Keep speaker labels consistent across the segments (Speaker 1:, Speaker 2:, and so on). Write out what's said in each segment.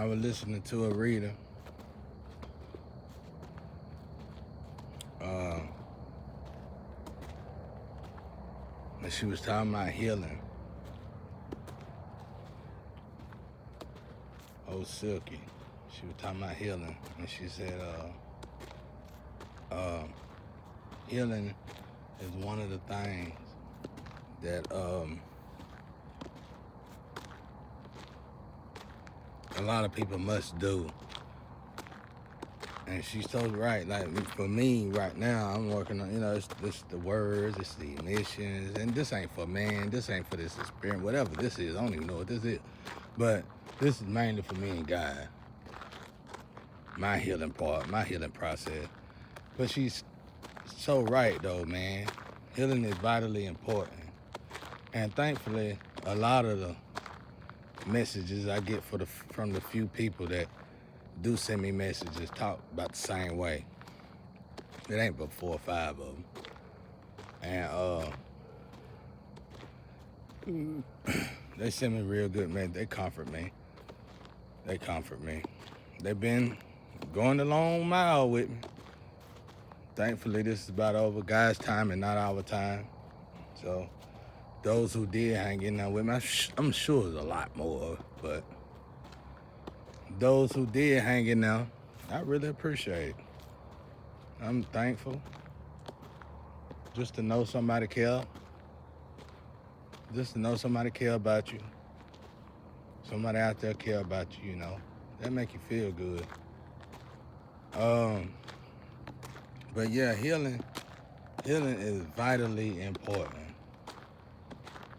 Speaker 1: I was listening to a reader. And she was talking about healing. Old Silky. She was talking about healing. And she said, healing is one of the things that a lot of people must do. And she's so right. Like for me right now, I'm working on, it's the words, it's the emissions, and this ain't for man, this ain't for this experience, whatever this is, I don't even know what this is. But this is mainly for me and God. My healing part, my healing process. But she's so right though, man. Healing is vitally important. And thankfully, a lot of the messages I get from the few people that do send me messages talk about the same way. It ain't but 4 or 5 of them. And they send me real good, man. They comfort me. They've been going the long mile with me. Thankfully, this is about over God's time and not our time. So those who did hang in there with me, I'm sure there's a lot more, but those who did hang in there, I really appreciate it. I'm thankful just to know somebody care. Just to know somebody care about you. Somebody out there care about you, That make you feel good. But yeah, healing is vitally important.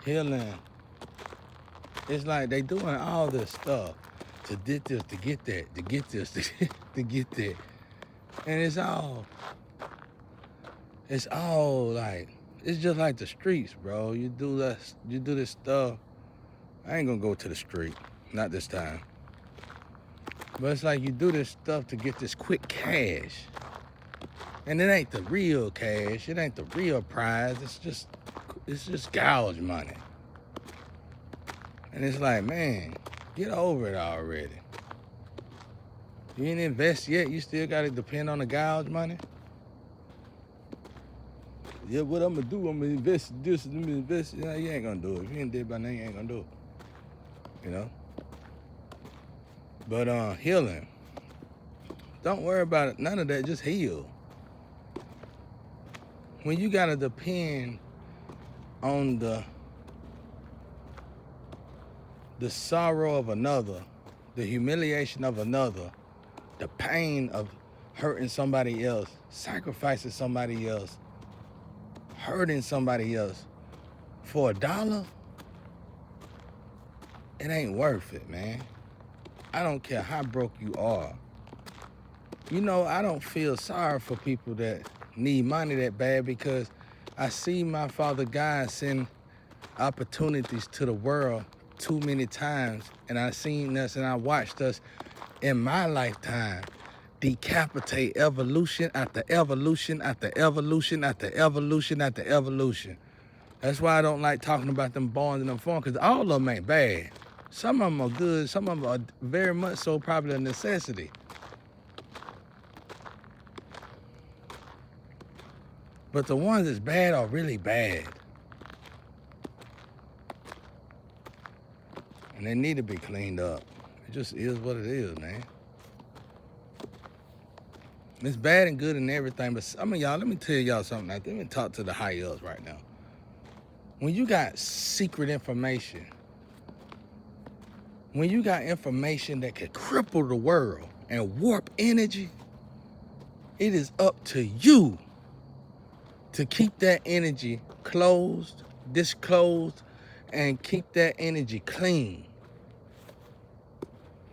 Speaker 1: Healing, it's like they doing all this stuff to get this, to get that, to get this, to get that. And it's all like, it's just like the streets, bro. You do this stuff. I ain't gonna go to the street, not this time. But it's like you do this stuff to get this quick cash. And it ain't the real cash, it ain't the real prize, it's just gouge money. And it's like, man, get over it already. You ain't invest yet, you still gotta depend on the gouge money? Yeah, what I'm gonna do, I'm gonna invest this, I'm gonna invest. You ain't gonna do it. If you ain't did by now, you ain't gonna do it. But healing. Don't worry about it, none of that, just heal. When you gotta depend on the sorrow of another, the humiliation of another, the pain of hurting somebody else, sacrificing somebody else, hurting somebody else for $1, it ain't worth it, man. I don't care how broke you are. I don't feel sorry for people that need money that bad because I see my Father God send opportunities to the world too many times, and I seen us and I watched us in my lifetime decapitate evolution after evolution after evolution after evolution after evolution. That's why I don't like talking about them barns and them farms, because all of them ain't bad. Some of them are good, some of them are very much so probably a necessity. But the ones that's bad are really bad. And they need to be cleaned up. It just is what it is, man. It's bad and good and everything, but some of y'all, let me tell y'all something. Let me talk to the high-ups right now. When you got secret information, when you got information that could cripple the world and warp energy, it is up to you to keep that energy disclosed, and keep that energy clean.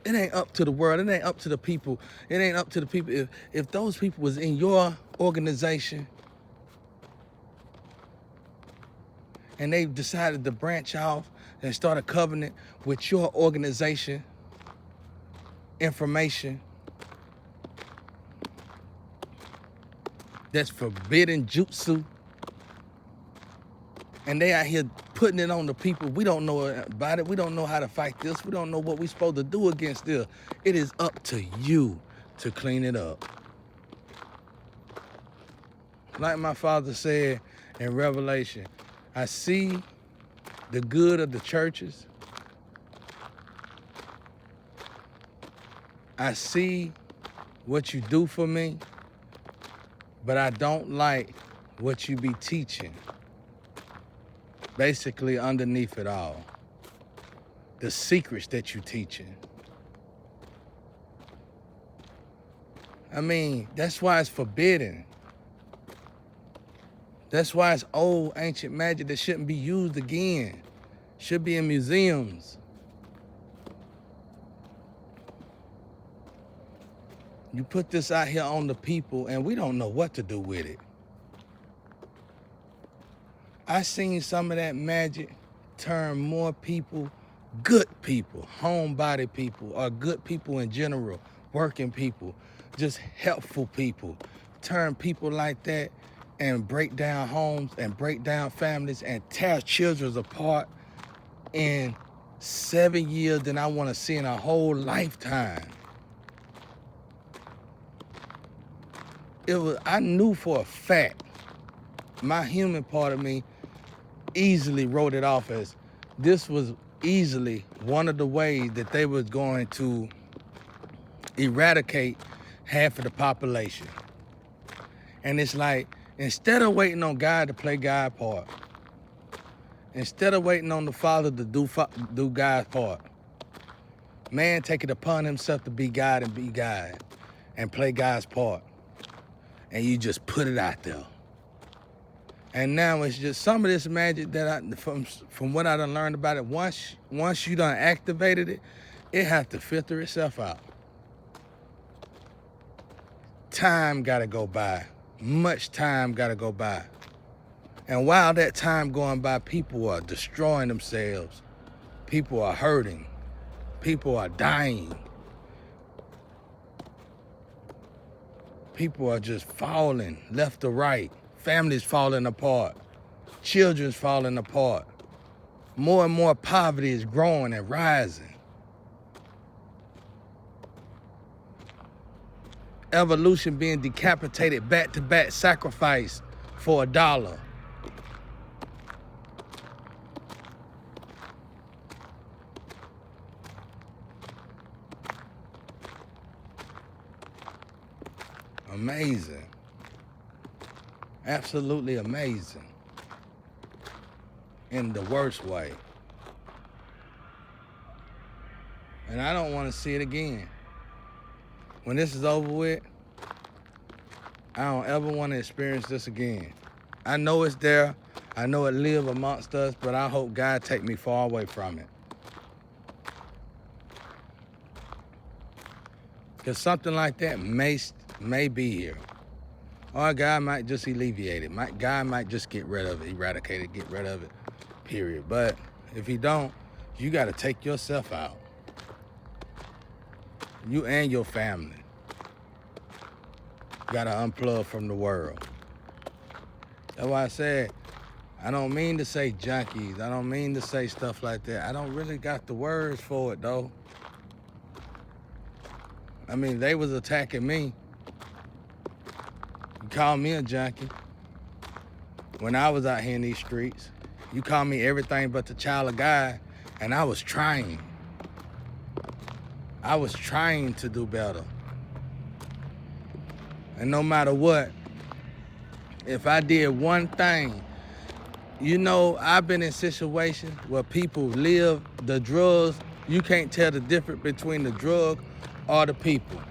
Speaker 1: It ain't up to the world. It ain't up to the people. It ain't up to the people. If those people was in your organization and they decided to branch off and start a covenant with your organization information that's forbidden jutsu, and they out here putting it on the people. We don't know about it. We don't know how to fight this. We don't know what we're supposed to do against this. It is up to you to clean it up. Like my father said in Revelation, I see the good of the churches. I see what you do for me, but I don't like what you be teaching. Basically underneath it all, the secrets that you teaching. I mean, that's why it's forbidden. That's why it's old, ancient magic that shouldn't be used again. Should be in museums. You put this out here on the people and we don't know what to do with it. I seen some of that magic turn more people, good people, homebody people, or good people in general, working people, just helpful people, turn people like that and break down homes and break down families and tear children apart in 7 years than I want to see in a whole lifetime. I knew for a fact, my human part of me easily wrote it off as this was easily one of the ways that they was going to eradicate half of the population. And it's like, instead of waiting on God to play God's part, instead of waiting on the Father to do God's part, man take it upon himself to be God and be God and play God's part. And you just put it out there. And now it's just some of this magic that from what I done learned about it, once you done activated it, it has to filter itself out. Time gotta go by. Much time gotta go by. And while that time going by, people are destroying themselves. People are hurting. People are dying. People are just falling left to right. Families falling apart. Children's falling apart. More and more poverty is growing and rising. Evolution being decapitated back-to-back, sacrifice for $1. Amazing. Absolutely amazing. In the worst way. And I don't want to see it again. When this is over with, I don't ever want to experience this again. I know it's there. I know it lives amongst us, but I hope God take me far away from it. Because something like that may be here. Or God might just alleviate it. God might just get rid of it, eradicate it, get rid of it, period. But if he don't, you got to take yourself out. You and your family. You got to unplug from the world. That's why I said, I don't mean to say junkies. I don't mean to say stuff like that. I don't really got the words for it, though. I mean, they was attacking me. You call me a junkie. When I was out here in these streets, you call me everything but the child of God, and I was trying. I was trying to do better. And no matter what, if I did one thing, you know, I've been in situations where people live the drugs. You can't tell the difference between the drug or the people.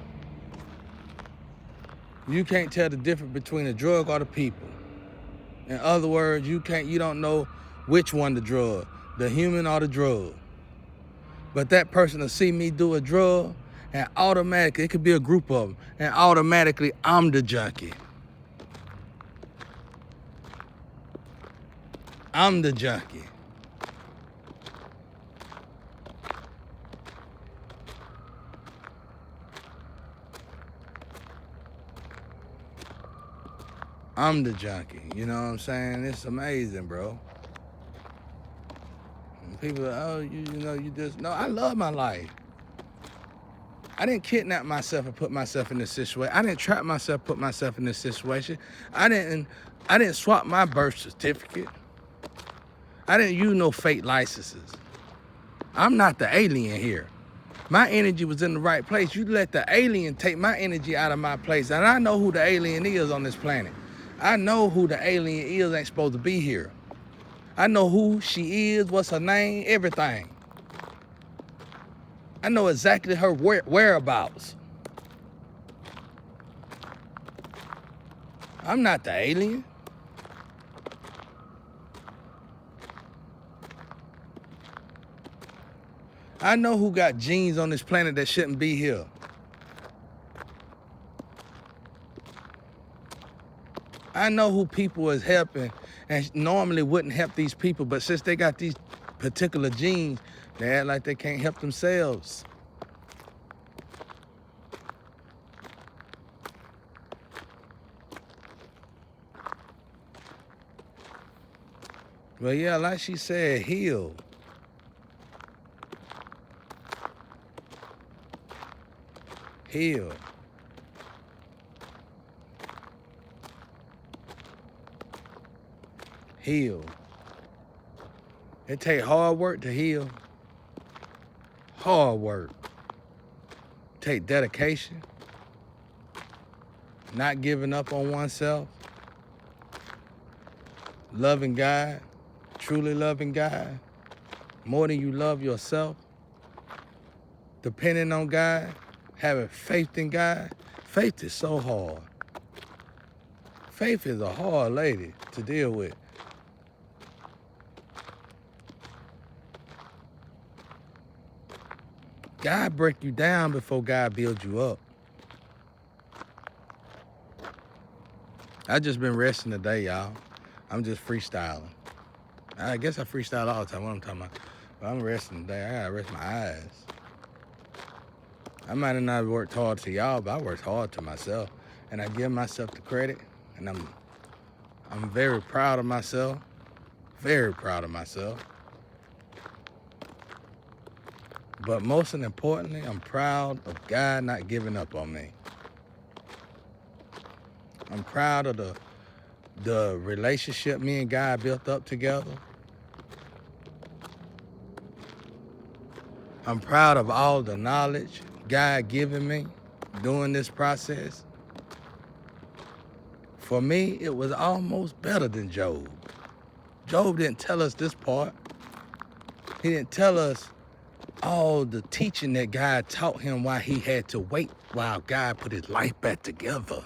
Speaker 1: You can't tell the difference between the drug or the people. In other words, you don't know which one the drug, the human or the drug. But that person will see me do a drug, and automatically, it could be a group of them, and automatically I'm the junkie. I'm the junkie. I'm the junkie, you know what I'm saying? It's amazing, bro. People, oh, you know, you just, no, I love my life. I didn't kidnap myself and put myself in this situation. I didn't trap myself, put myself in this situation. I didn't swap my birth certificate. I didn't use no fake licenses. I'm not the alien here. My energy was in the right place. You let the alien take my energy out of my place. And I know who the alien is on this planet. I know who the alien is ain't supposed to be here. I know who she is, what's her name, everything. I know exactly her whereabouts. I'm not the alien. I know who got genes on this planet that shouldn't be here. I know who people is helping and normally wouldn't help these people, but since they got these particular genes, they act like they can't help themselves. But yeah, like she said, heal. Heal. Heal. It take hard work to heal. Hard work. Take dedication. Not giving up on oneself. Loving God. Truly loving God. More than you love yourself. Depending on God. Having faith in God. Faith is so hard. Faith is a hard lady to deal with. God break you down before God builds you up. I just been resting today, y'all. I'm just freestyling. I guess I freestyle all the time. What I'm talking about. But I'm resting today. I gotta rest my eyes. I might have not worked hard to y'all, but I worked hard to myself. And I give myself the credit. And I'm very proud of myself. Very proud of myself. But most importantly, I'm proud of God not giving up on me. I'm proud of the relationship me and God built up together. I'm proud of all the knowledge God given me during this process. For me, it was almost better than Job. Job didn't tell us this part. He didn't tell us all the teaching that God taught him while he had to wait while God put his life back together.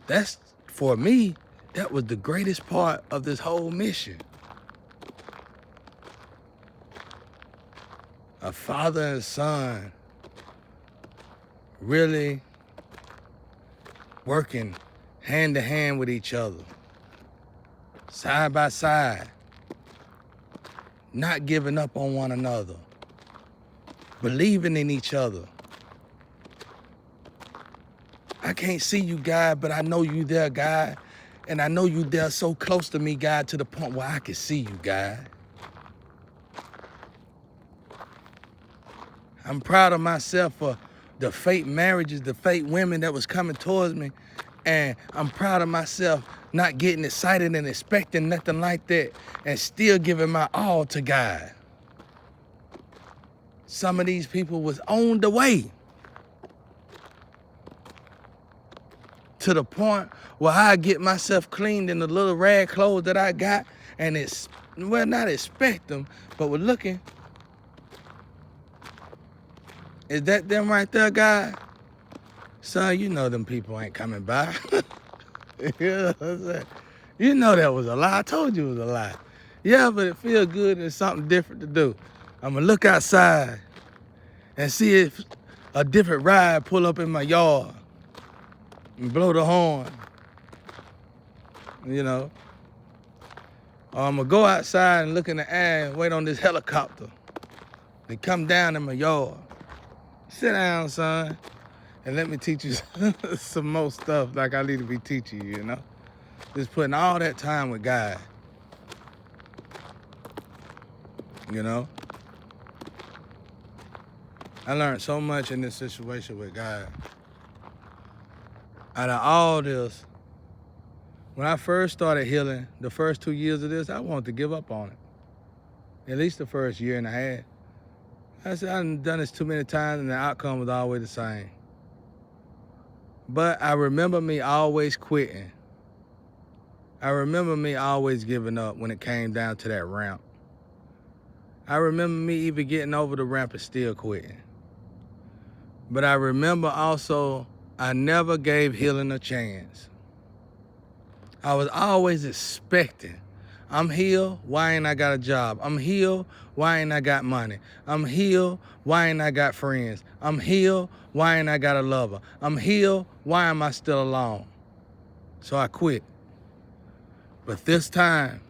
Speaker 1: That's, for me, that was the greatest part of this whole mission. A father and son really working hand to hand with each other, side by side, not giving up on one another, believing in each other. I can't see you, God, but I know you there, God. And I know you there so close to me, God, to the point where I can see you, God. I'm proud of myself for the fake marriages, the fake women that was coming towards me. And I'm proud of myself not getting excited and expecting nothing like that and still giving my all to God. Some of these people was on the way to the point where I get myself cleaned in the little rag clothes that I got and it's, well, not expect them, but we're looking. Is that them right there, God? Son, you know them people ain't coming by. You know what I'm saying? You know that was a lie. I told you it was a lie. Yeah, but it feels good and it's something different to do. I'm gonna look outside and see if a different ride pull up in my yard and blow the horn, you know. Or I'm gonna go outside and look in the air and wait on this helicopter to come down in my yard. Sit down, son, and let me teach you some more stuff like I need to be teaching you, you know? Just putting all that time with God. you know? I learned so much in this situation with God. Out of all this, when I first started healing, the first 2 years of this, I wanted to give up on it. At least the first year and a half. I said, I've done this too many times and the outcome was always the same. But I remember me always quitting. I remember me always giving up when it came down to that ramp. I remember me even getting over the ramp and still quitting. But I remember also, I never gave healing a chance. I was always expecting, I'm healed, why ain't I got a job? I'm healed, why ain't I got money? I'm healed, why ain't I got friends? I'm healed, why ain't I got a lover? I'm healed, why am I still alone? So I quit. But this time,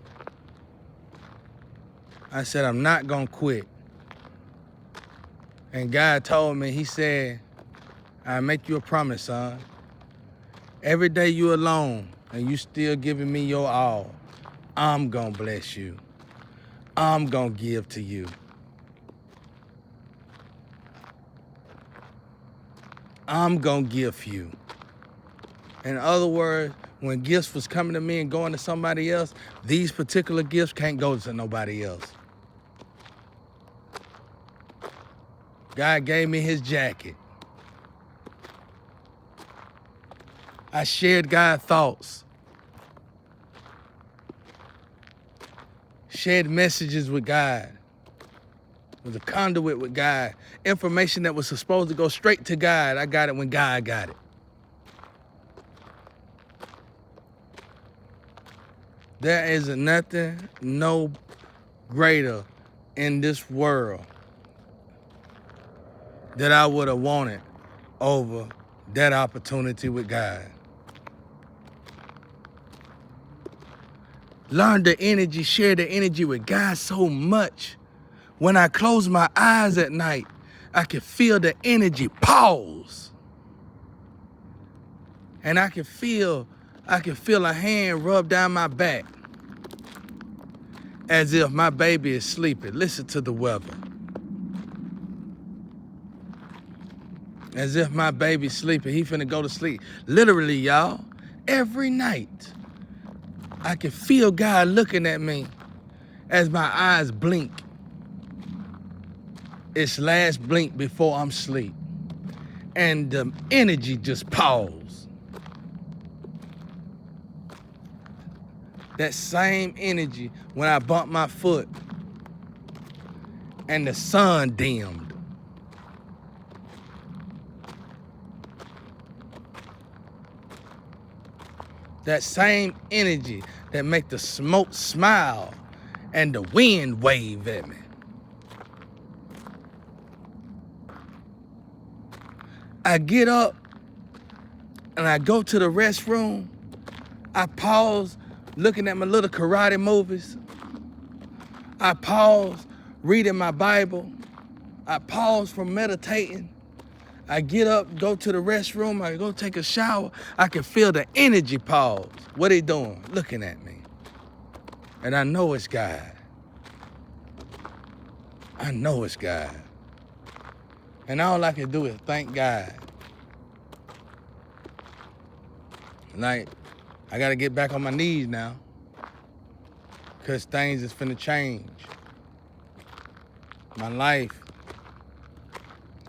Speaker 1: I said, I'm not gonna quit. And God told me, he said, I make you a promise, son. Every day you alone and you still giving me your all, I'm gonna bless you. I'm gonna give to you. I'm gonna give you. In other words, when gifts was coming to me and going to somebody else, these particular gifts can't go to nobody else. God gave me his jacket. I shared God's thoughts. Shared messages with God. Was a conduit with God. Information that was supposed to go straight to God, I got it when God got it. There is nothing, no greater in this world that I would have wanted over that opportunity with God. Learn the energy, share the energy with God so much. When I close my eyes at night, I can feel the energy pause. And I can feel a hand rub down my back as if my baby is sleeping. Listen to the weather. As if my baby's sleeping, he finna go to sleep. Literally, y'all, every night, I can feel God looking at me as my eyes blink. It's last blink before I'm asleep. And the energy just pause. That same energy when I bumped my foot and the sun dimmed. That same energy that make the smoke smile and the wind wave at me. I get up and I go to the restroom. I pause looking at my little karate movies. I pause reading my Bible. I pause from meditating. I get up, go to the restroom, I go take a shower. I can feel the energy pause. What he doing? Looking at me. And I know it's God. I know it's God. And all I can do is thank God. Like, I gotta get back on my knees now, because things is finna change. My life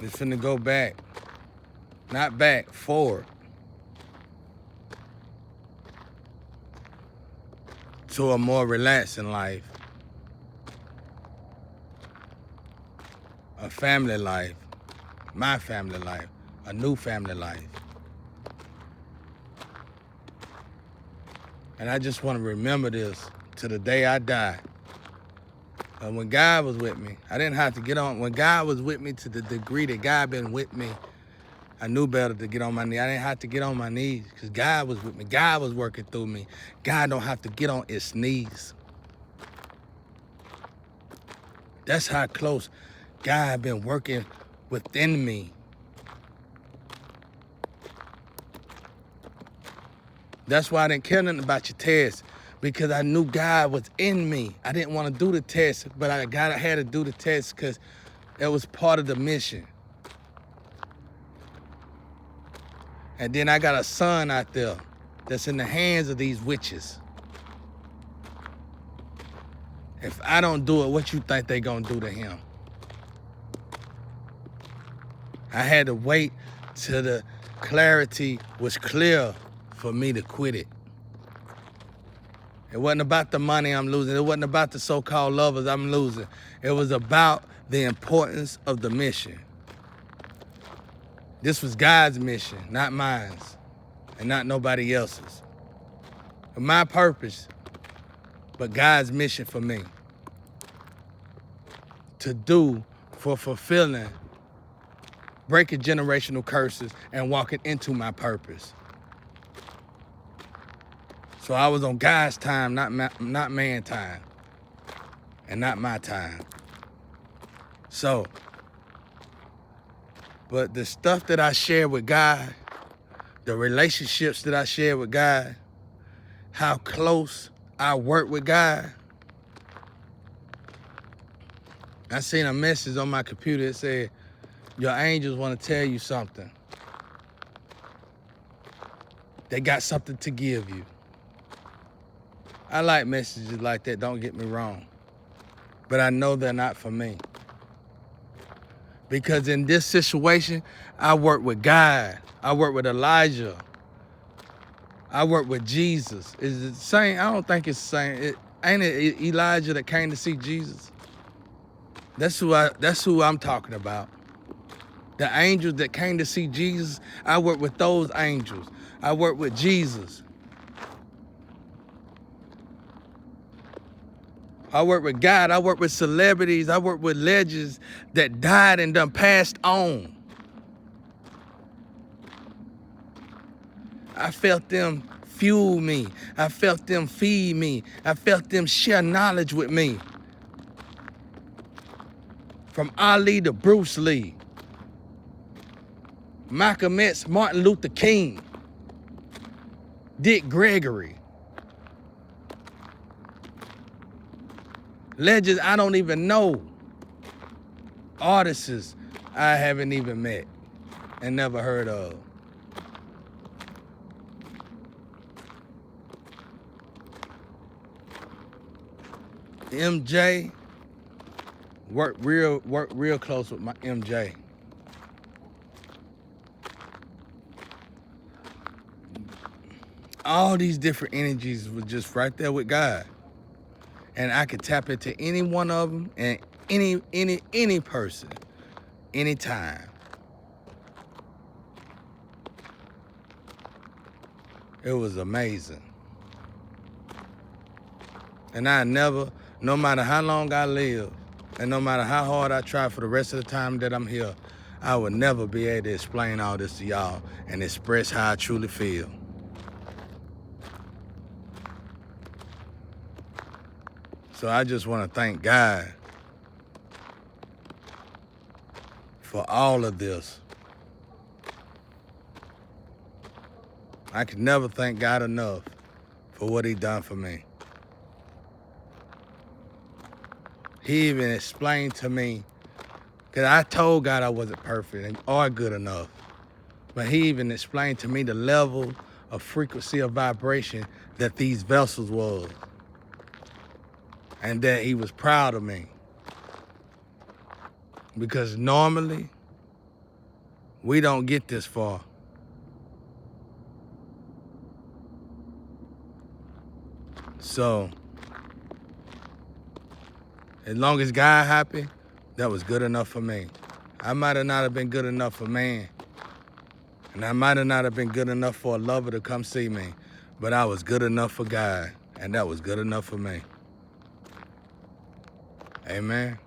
Speaker 1: is finna go back. Not back, forward. To a more relaxing life. A family life. My family life. A new family life. And I just want to remember this to the day I die. When God was with me, I didn't have to get on. When God was with me to the degree that God been with me, I knew better to get on my knees. I didn't have to get on my knees because God was with me. God was working through me. God don't have to get on his knees. That's how close God been working within me. That's why I didn't care nothing about your test. because I knew God was in me. I didn't want to do the test, but I had to do the test because it was part of the mission. And then I got a son out there that's in the hands of these witches. If I don't do it, what you think they gonna do to him? I had to wait till the clarity was clear for me to quit it. It wasn't about the money I'm losing. It wasn't about the so-called lovers I'm losing. It was about the importance of the mission. This was God's mission, not mine, and not nobody else's. My purpose, but God's mission for me. To do for fulfilling, breaking generational curses and walking into my purpose. So I was on God's time, not man time, and not my time. So, but the stuff that I share with God, the relationships that I share with God, how close I work with God. I seen a message on my computer that said, your angels want to tell you something. They got something to give you. I like messages like that, don't get me wrong. But I know they're not for me. Because in this situation, I work with God. I work with Elijah. I work with Jesus. Is it the same? I don't think it's the same. Ain't it Elijah that came to see Jesus? That's who I'm talking about. The angels that came to see Jesus, I work with those angels. I work with Jesus. I work with God. I work with celebrities. I work with legends that died and done passed on. I felt them fuel me. I felt them feed me. I felt them share knowledge with me. From Ali to Bruce Lee, Malcolm X, Martin Luther King, Dick Gregory. Legends I don't even know. Artists I haven't even met and never heard of. MJ, work real close with my MJ. All these different energies were just right there with God. And I could tap into any one of them and any person, anytime. It was amazing. And I never, no matter how long I live, and no matter how hard I try for the rest of the time that I'm here, I will never be able to explain all this to y'all and express how I truly feel. So I just want to thank God for all of this. I can never thank God enough for what he done for me. He even explained to me, because I told God I wasn't perfect or good enough, but he even explained to me the level of frequency of vibration that these vessels was, and that he was proud of me. Because normally, we don't get this far. So, as long as God happy, that was good enough for me. I might have not have been good enough for man. And I might have not have been good enough for a lover to come see me. But I was good enough for God. And that was good enough for me. Amen.